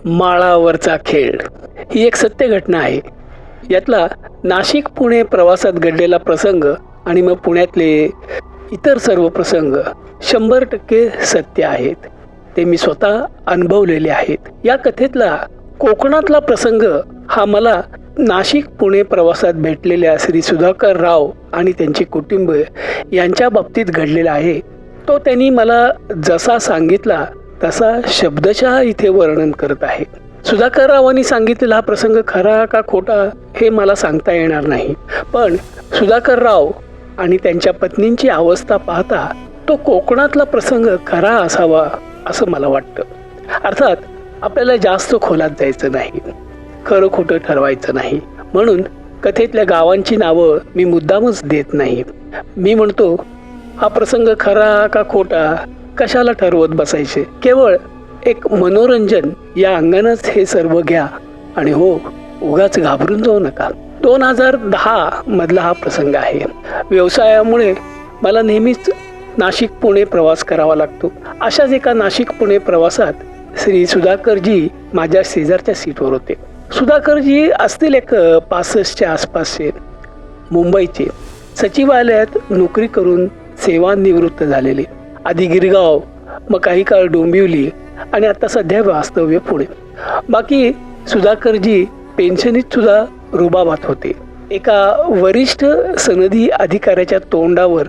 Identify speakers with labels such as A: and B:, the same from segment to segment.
A: माळावरचा खेळ ही एक सत्य घटना आहे. यातला नाशिक पुणे प्रवासात घडलेला प्रसंग आणि मग पुण्यातले इतर सर्व प्रसंग 100% सत्य आहेत. ते मी स्वतः अनुभवलेले आहेत. या कथेतला कोकणातला प्रसंग हा मला नाशिक पुणे प्रवासात भेटलेल्या श्री सुधाकर राव आणि त्यांचे कुटुंब यांच्या बाबतीत घडलेला आहे. तो त्यांनी मला जसा सांगितला तसा शब्दशः इथे वर्णन करत आहे. सुधाकर रावांनी सांगितलेला हा प्रसंग खरा का खोटा हे मला सांगता येणार नाही, पण सुधाकर राव आणि त्यांच्या पत्नींची अवस्था पाहता तो कोकणातला प्रसंग खरा असावा असं मला वाटतं. अर्थात आपल्याला जास्त खोलात जायचं नाही, खरं खोटं ठरवायचं नाही, म्हणून कथेतल्या गावांची नावं मी मुद्दामच देत नाही. मी म्हणतो हा प्रसंग खरा का खोटा कशाला ठरवत बसायचे, केवळ एक मनोरंजन या अंगानंच हे सर्व घ्या आणि हो, उगाच घाबरून जाऊ नका. 2010 मधला हा प्रसंग आहे. व्यवसायामुळे मला नेहमीच नाशिक पुणे प्रवास करावा लागतो. अशाच एका नाशिक पुणे प्रवासात श्री सुधाकरजी माझ्या शेजारच्या सीटवर होते. सुधाकरजी असतील एक 65च्या आसपासचे, मुंबईचे, सचिवालयात नोकरी करून सेवानिवृत्त झालेले. आधी गिरगाव, मग काही काळ डोंबिवली आणि आता सध्या वास्तव्य पुणे. बाकी सुधाकरजी पेन्शनीत सुद्धा रुबाबात होते. एका वरिष्ठ सनदी अधिकाऱ्याच्या तोंडावर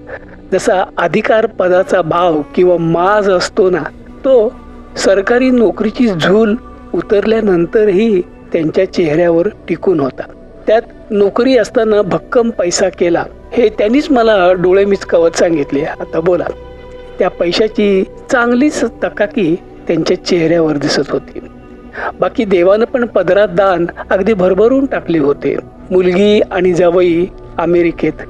A: जसा अधिकार पदाचा भाव किंवा माज असतो ना, तो सरकारी नोकरीची झूल उतरल्यानंतरही त्यांच्या चेहऱ्यावर टिकून होता. त्यात नोकरी असताना भक्कम पैसा केला हे त्यांनीच मला डोळे मिचकावत सांगितले. आता बोला, त्या पैशाची चांगलीच तकाकी त्यांच्या चेहऱ्यावर दिसत होती. बाकी देवानं पण पदरात दान अगदी भरभरून टाकले होते. मुलगी आणि जावई अमेरिकेत,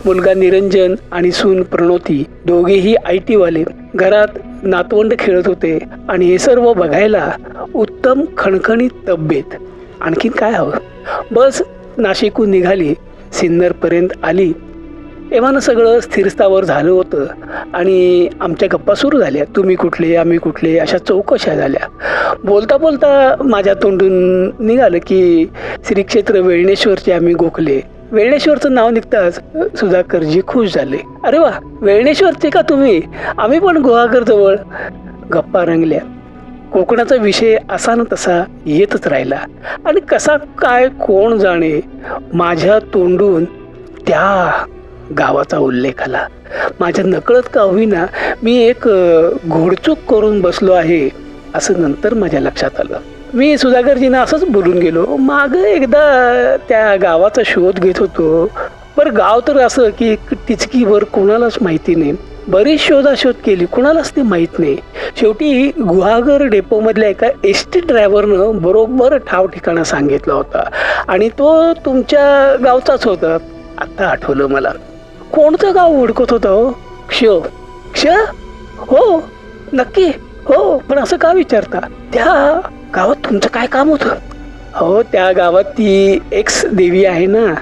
A: मुलगा निरंजन आणि सून प्रणोती दोघेही IT वाले, घरात नातवंड खेळत होते आणि हे सर्व बघायला उत्तम खणखणीत तब्येत. आणखीन काय हवं. बस नाशिकहून निघाली, सिन्नरपर्यंत आली. एव्हाना सगळं स्थिरस्थावर झालं होतं आणि आमच्या गप्पा सुरू झाल्या. तुम्ही कुठले, आम्ही कुठले, अशा चौकशा झाल्या. बोलता बोलता माझ्या तोंडून निघालं की श्री क्षेत्र वेळणेश्वरचे आम्ही गोखले. वेळणेश्वरचं नाव निघताच सुधाकरजी खुश झाले. अरे वा, वेळणेश्वरचे का तुम्ही? आम्ही पण गुहागर जवळ. गप्पा रंगल्या. कोकणाचा विषय असा ना तसा येतच राहिला आणि कसा काय कोण जाणे माझ्या तोंडून त्या गावाचा उल्लेख आला. माझ्या नकळत का होईना मी एक घोडचूक करून बसलो आहे असं नंतर माझ्या लक्षात आलं. मी सुधाकरजींना असंच बोलून गेलो, मागं एकदा त्या गावाचा शोध घेत होतो. बरं, गाव तर असं की टिचकीवर कोणालाच माहिती नाही. बरीच शोधाशोध केली, कुणालाच ते माहीत नाही. शेवटी गुहागर डेपोमधल्या एका ST ड्रायव्हरनं बरोबर ठाव ठिकाणा सांगितला होता आणि तो तुमच्या गावचाच होता. आता आठवलं मला. कोणतं गाव ओळखत होता हो? क्ष? हो, नक्की हो. पण असं का विचारता? त्या गावात तुमचं काय काम होतं? हो, त्या गावात ती एक्स देवी आहे ना,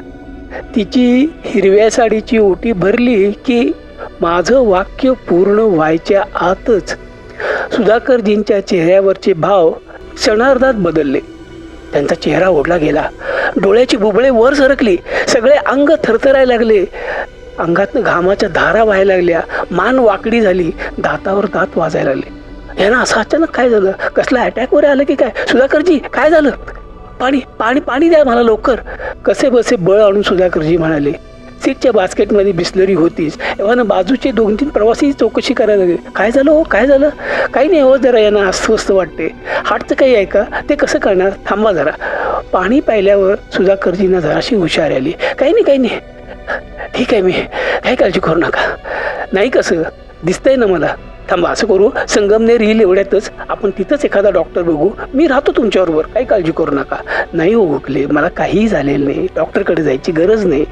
A: तिची हिरव्या साडीची ओटी भरली की माझं वाक्य पूर्ण व्हायच्या आतच सुधाकरजींच्या चेहऱ्यावरचे भाव क्षणार्धात बदलले. त्यांचा चेहरा ओढला गेला, डोळ्याची बुबळे वर सरकली, सगळे अंग थरथरायला लागले, अंगातनं घामाच्या धारा व्हायला लागल्या, मान वाकडी झाली, दातावर दात वाजायला लागले. यांना असं अचानक काय झालं? कसला अटॅकवर आलं की काय? सुधाकरजी काय झालं? पाणी पाणी पाणी द्या मला लवकर. कसे बसे बळ आणून सुधाकरजी म्हणाले. सीटच्या बास्केटमध्ये बिस्लरी होतीच. एव्हाना बाजूचे 2-3 प्रवासी चौकशी करायला लागले. काय झालं हो, काय झालं? काही नाही हो, जरा यांना अस्वस्थ वाटते. हार्टचं काही आहे का? ते कसं करणार? थांबा जरा. पाणी प्यायल्यावर सुधाकरजींना जराशी हुशार आली. काही नाही, काही नाही, ठीक आहे, मी काही काळजी करू नका. नाही, कसं दिसतंय ना मला. थांबा, असं करू, संगमनेर येईल एवढ्यातच आपण तिथंच एखादा डॉक्टर बघू. मी राहतो तुमच्याबरोबर, काही काळजी करू नका. नाही हो गोखले, मला काहीही झालेलं नाही, डॉक्टरकडे जायची गरज नाही.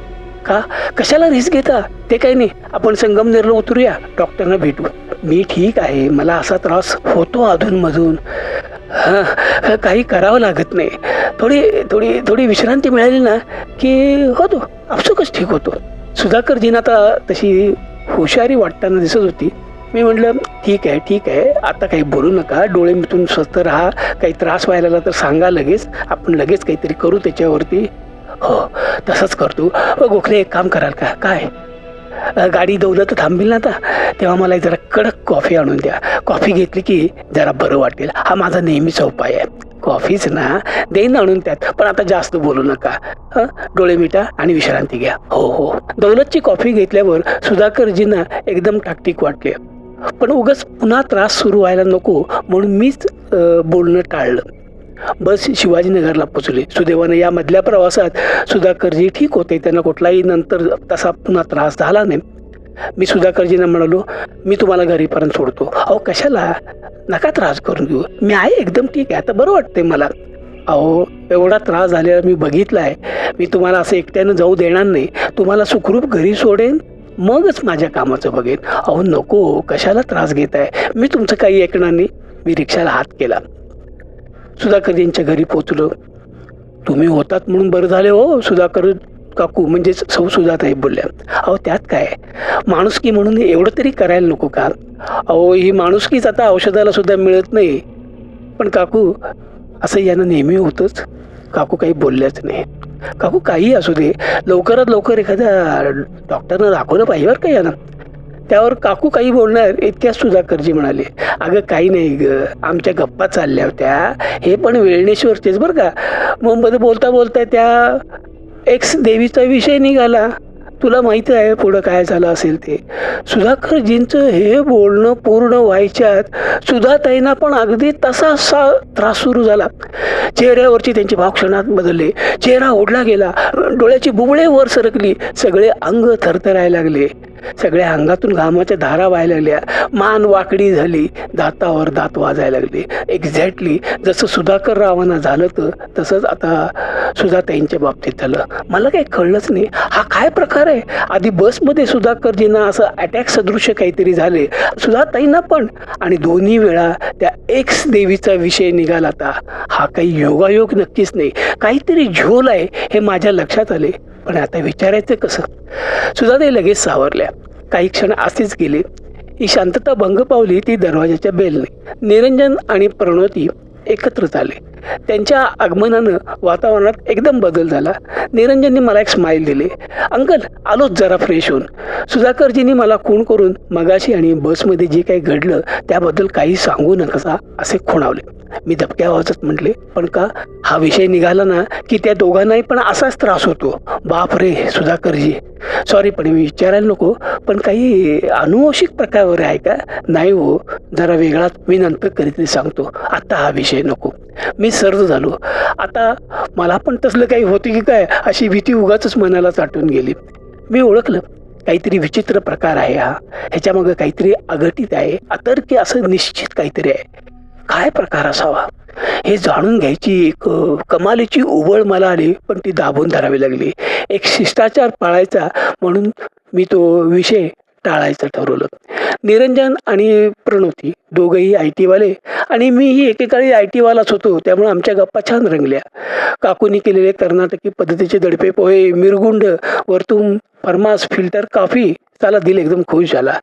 A: का? कशाला रिस्क घेता? ते काही नाही, आपण संगमनेरला उतरूया, डॉक्टरना भेटू. मी ठीक आहे, मला असा त्रास होतो अधूनमधून, काही करावं लागत नाही. थोडी विश्रांती मिळाली ना की होतो, आपसुकच ठीक होतो. सुधाकरजींना आता तशी हुशारी वाटताना दिसत होती. मी म्हटलं ठीक आहे आता काही बोलू नका, डोळे मिटून स्वस्त राहा, काही त्रास व्हायला लागला तर सांगा लगेच, आपण लगेच काहीतरी करू त्याच्यावरती. हो तसंच करतो. गोखले एक काम कराल का? काय? गाडी दौलत थांबेल ना आता, तेव्हा मला जरा कडक कॉफी आणून द्या. कॉफी घेतली की जरा बरं वाटेल. हा माझा नेहमीचा उपाय आहे. कॉफीच ना, देईन आणून त्यात, पण आता जास्त बोलू नका. हं, डोळे मिटा आणि विश्रांती घ्या. हो हो. दौलतची कॉफी घेतल्यावर सुधाकरजींना एकदम टाकटीक वाटले, पण उगाच पुन्हा त्रास सुरू व्हायला नको म्हणून मीच बोलणं टाळलं. बस शिवाजीनगरला पोचले. सुदैवानं या मधल्या प्रवासात सुधाकरजी ठीक होते, त्यांना कुठलाही नंतर तसा पुन्हा त्रास झाला नाही. मी सुधाकरजींना म्हणालो, मी तुम्हाला घरीपर्यंत सोडतो. अहो कशाला, नका त्रास करून घेऊ, मी आहे एकदम ठीक आहे, आता बरं वाटतंय मला. अहो एवढा त्रास झालेला मी बघितला आहे, मी तुम्हाला असं एकट्यानं जाऊ देणार नाही. तुम्हाला सुखरूप घरी सोडेन, मगच माझ्या कामाचं बघेन. अहो नको, कशाला त्रास घेताय, मी तुमचं काही ऐकणार नाही. मी रिक्षाला हात केला. सुधाकरजींच्या घरी पोचलो. तुम्ही होतात म्हणून बरं झाले हो, सुधाकर काकू म्हणजे सौ सुधाताई बोलल्या. अहो त्यात काय, माणुसकी म्हणून एवढं तरी करायला नको का? अहो ही माणुसकीच आता औषधाला सुद्धा मिळत नाही. पण काकू असं यानं नेहमी होतंच. काकू काही बोलल्याच नाही. काकू काही असू दे, लवकरात लवकर एखाद्या डॉक्टरनं दाखवलं पाहिजे बरं का यानं. त्यावर काकू काही बोलणार इतक्यात सुधाकरजी म्हणाले, अगं काही नाही ग, आमच्या गप्पा चालल्या होत्या, हे पण वेळणेश्वरचेच बरं का. मुंबईत बोलता बोलता त्या एक्स देवीचा विषय निघाला. तुला माहिती आहे पुढं काय झालं असेल ते. सुधाकरजींचं हे बोलणं पूर्ण व्हायच्यात सुधाताईंना पण अगदी तसा त्रास सुरू झाला. चेहऱ्यावरची त्यांचे भाव क्षणात बदलले. चेहरा ओढला गेला, डोळ्याची बुबळे वर सरकली, सगळे अंग थरथरायला लागले, सगळ्या अंगातून घामाच्या धारा व्हायला लागल्या, मान वाकडी झाली, दातावर दात वाजायला लागले. एक्झॅक्टली जसं सुधाकर रावांना झालं तर तसंच आता सुधाताईंच्या बाबतीत झालं. मला काही कळलंच नाही, हा काय प्रकार आहे. आधी बसमध्ये सुधाकरजींना असं अटॅक सदृश्य काहीतरी झाले, सुधाताईंना पण, आणि दोन्ही वेळा त्या एक्स देवीचा विषय निघाला. आता हा काही योगायोग नक्कीच नाही, काहीतरी झोल आहे हे माझ्या लक्षात आले. पण आता विचारायचं कसं? सुधाताई लगेच सावरल्या. काही क्षण असेच गेले. ही शांतता भंग पावली ती दरवाजाच्या बेलने. निरंजन आणि प्रणोती एकत्रच आले. त्यांच्या आगमनानं वातावरणात एकदम बदल झाला. निरंजनने मला एक स्माईल दिली. अंकल आलोच जरा फ्रेश होऊन. सुधाकरजींनी मला खूण करून मगाशी आणि बसमध्ये जे काही घडलं त्याबद्दल काही सांगू नका असे खुणावले. मी दबक्या आवाजात म्हटले, पण का? हा विषय निघाला ना की त्या दोघांनाही पण असाच त्रास होतो. बाप रे सुधाकरजी, सॉरी पण मी विचारायला नको, पण काही अनुवंशिक प्रकार आहे का? नाही हो, जरा वेगळाच, मी नंतर कधीतरी सांगतो, आता हा विषय नको. मी सर्द झालो. आता मला पण तसलं काही होतं की काय अशी भीती उगाच मनाला चाटून गेली. मी ओळखलं काहीतरी विचित्र प्रकार आहे हा, ह्याच्यामागं काहीतरी अघटित आहे, अतर्क्य असं निश्चित काहीतरी आहे. काय प्रकार असावा हे जाणून घ्यायची एक कमालीची उबळ मला आली, पण ती दाबून धरावी लागली. एक शिष्टाचार पाळायचा म्हणून मी तो विषय टाळायचं ठरवलं. निरंजन आणि प्रणोती दोघंही आय टीवाले आणि मीही एकेकाळी आय टीवालाच होतो, त्यामुळे आमच्या गप्पा छान रंगल्या. काकूनी केलेले कर्नाटकी पद्धतीचे दडपे पोहे, मिरगुंड, वरतून फरमास, फिल्टर कॉफी, त्याला दिल एकदम खुश झाला.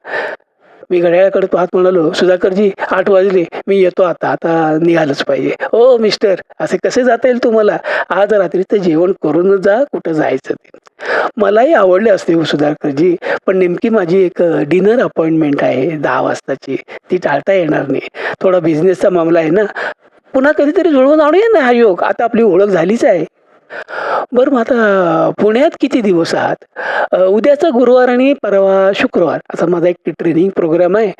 A: मी घड्याळाकडे पाहत म्हणालो, सुधाकरजी 8 वाजले, मी येतो आता, आता निघालंच पाहिजे. ओ मिस्टर, असे कसे जाता येईल तुम्हाला? आज रात्रीचं जेवण करूनच जा, कुठं जायचं ते. मलाही आवडले असते सुधाकरजी, पण नेमकी माझी एक डिनर अपॉइंटमेंट आहे 10 वाजताची, ती टाळता येणार नाही. थोडा बिझनेसचा मामला आहे ना, पुन्हा कधीतरी जुळवून आणूया ना हा योग, आता आपली ओळख झालीच आहे. बरं मग आता पुण्यात किती दिवस आहात? उद्याचा गुरुवार आणि परवा शुक्रवार असा माझा एक ट्रेनिंग प्रोग्राम आहे,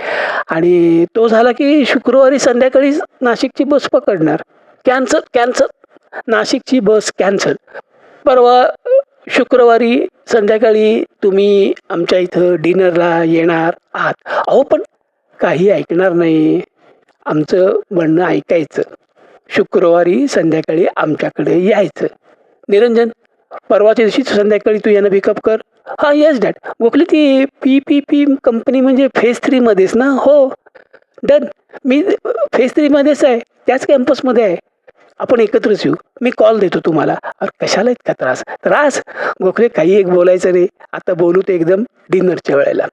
A: आणि तो झाला की शुक्रवारी संध्याकाळी नाशिकची बस पकडणार. कॅन्सल, नाशिकची बस कॅन्सल. परवा शुक्रवारी संध्याकाळी तुम्ही आमच्या इथं डिनरला येणार आहात. अहो पण काही ऐकणार नाही, आमचं म्हणणं ऐकायचं. शुक्रवारी संध्याकाळी आमच्याकडे यायचं. निरंजन, परवाच्या दिवशी संध्याकाळी तू यांना पिकअप कर. हां येस डॅड. गोखली ती PPP कंपनी म्हणजे फेज 3 मध्येच ना? हो डन, मी फेज 3 मध्येच आहे, त्याच कॅम्पसमध्ये आहे. आपण एकत्रच येऊ, मी कॉल देतो तुम्हाला. अरे कशाला इतका त्रास? गोखले काही एक बोलायचं नाही, आता बोलू ते एकदम डिनरच्या वेळेला.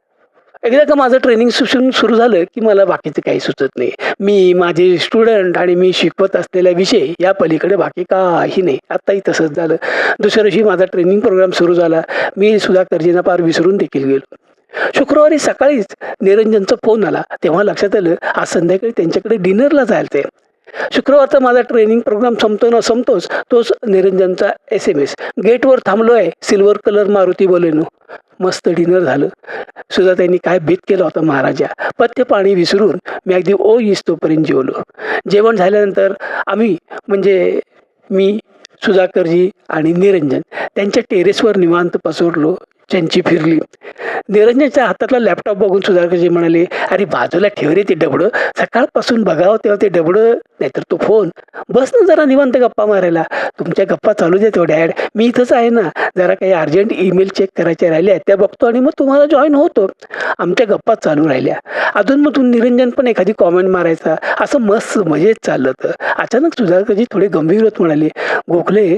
A: एकदा का माझं ट्रेनिंग सुरू झालं की मला बाकीचं काही सुचत नाही. मी, माझे स्टुडंट आणि मी शिकवत असलेला विषय या पलीकडे बाकी काही नाही. आत्ताही तसंच झालं. दुसऱ्या दिवशी माझा ट्रेनिंग प्रोग्राम सुरू झाला. मी सुधाकरजींना पार विसरून देखील गेलो. शुक्रवारी सकाळीच निरंजनचा फोन आला. तेव्हा लक्षात आलं आज संध्याकाळी त्यांच्याकडे डिनरला जायचं आहे. शुक्रवारचा माझा ट्रेनिंग प्रोग्राम संपतो ना संपतोच तोच निरंजनचा SMS. गेटवर थांबलो आहे, सिल्वर कलर मारुती बोलेनो. मस्त डिनर झालं. सुद्धा त्यांनी काय बेत केला होता महाराजा. पथ्य पाणी विसरून मी अगदी तोपर्यंत जेवलो. जेवण झाल्यानंतर आम्ही म्हणजे मी, सुधाकरजी आणि निरंजन त्यांच्या टेरेसवर निवांत पसरलो. त्यांची फिरली. निरंजनच्या हातातला लॅपटॉप बघून सुधाकरजी म्हणाले, अरे बाजूला ठेव रे ते डबडं. सकाळपासून बघावं तेव्हा ते डबडं नाहीतर तो फोन. बस ना जरा निवांत गप्पा मारायला. तुमच्या गप्पा चालू द्या तेवढ्या ॲड. मी इथंच आहे ना. जरा काही अर्जंट ईमेल चेक करायच्या राहिल्या त्या बघतो आणि मग तुम्हाला जॉईन होतो. आमच्या गप्पा चालू राहिल्या. अधूनमधून निरंजन पण एखादी कॉमेंट मारायचा. असं मस्त मजेत चाललं होतं. अचानक सुधाकरजी थोडे गंभीर होत म्हणाले, गोखले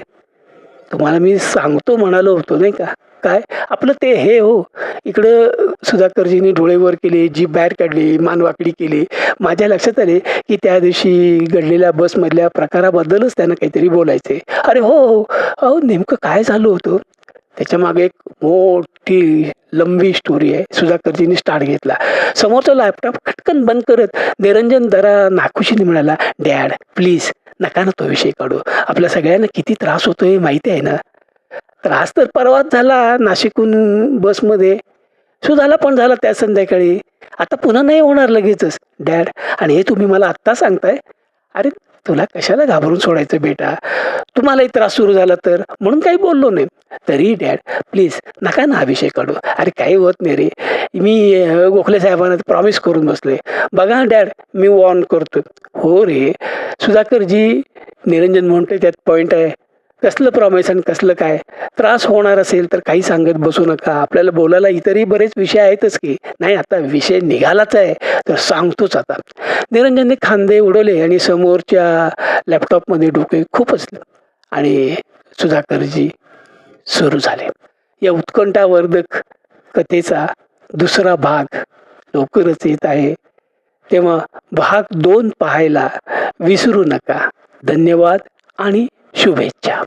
A: तुम्हाला मी सांगतो म्हणालो होतो नाही का. काय आपलं ते हे हो. इकडं सुधाकरजींनी डोळे वर केले, जीभ बाहेर काढली, मान वाकडी केली. माझ्या लक्षात आले की त्या दिवशी घडलेल्या बसमधल्या प्रकाराबद्दलच त्यांना काहीतरी बोलायचे. अरे हो हो अहो नेमकं काय झालं होतं त्याच्यामागे एक मोठी लंबी स्टोरी आहे. सुधाकरजींनी स्टार्ट घेतला. समोरचा लॅपटॉप खटकन बंद करत निरंजन जरा नाखुशीने म्हणाला, डॅड प्लीज नका ना तो विषय काढू. आपल्या सगळ्यांना किती त्रास होतोय माहिती आहे ना. त्रास तर परवाच झाला नाशिकहून बसमध्ये. सुधाला पण झाला त्या संध्याकाळी. आता पुन्हा नाही होणार लगेचच डॅड. आणि हे तुम्ही मला आत्ता सांगताय. अरे तुला कशाला घाबरून सोडायचं बेटा. तुम्हालाही त्रास सुरू झाला तर म्हणून काही बोललो नाही. तरी डॅड प्लीज नका ना हा विषय काढू. अरे काही होत नाही रे. मी गोखले साहेबांना प्रॉमिस करून बसले. बघा डॅड मी वॉर्न करतो. हो रे सुधाकरजी. निरंजन म्हणतोय त्यात पॉईंट आहे. कसलं प्रॉमिस आणि कसलं काय. त्रास होणार असेल तर काही सांगत बसू नका. आपल्याला बोलायला इतरही बरेच विषय आहेतच की. नाही आता विषय निघालाच आहे तर सांगतोच आता. निरंजनने खांदे उडवले आणि समोरच्या लॅपटॉपमध्ये डोके खूप असलं आणि सुधाकरजी सुरू झाले. या उत्कंठावर्धक कथेचा दुसरा भाग लवकरच येत आहे. तेव्हा भाग 2 पाहायला विसरू नका. धन्यवाद आणि शुभेच्छा.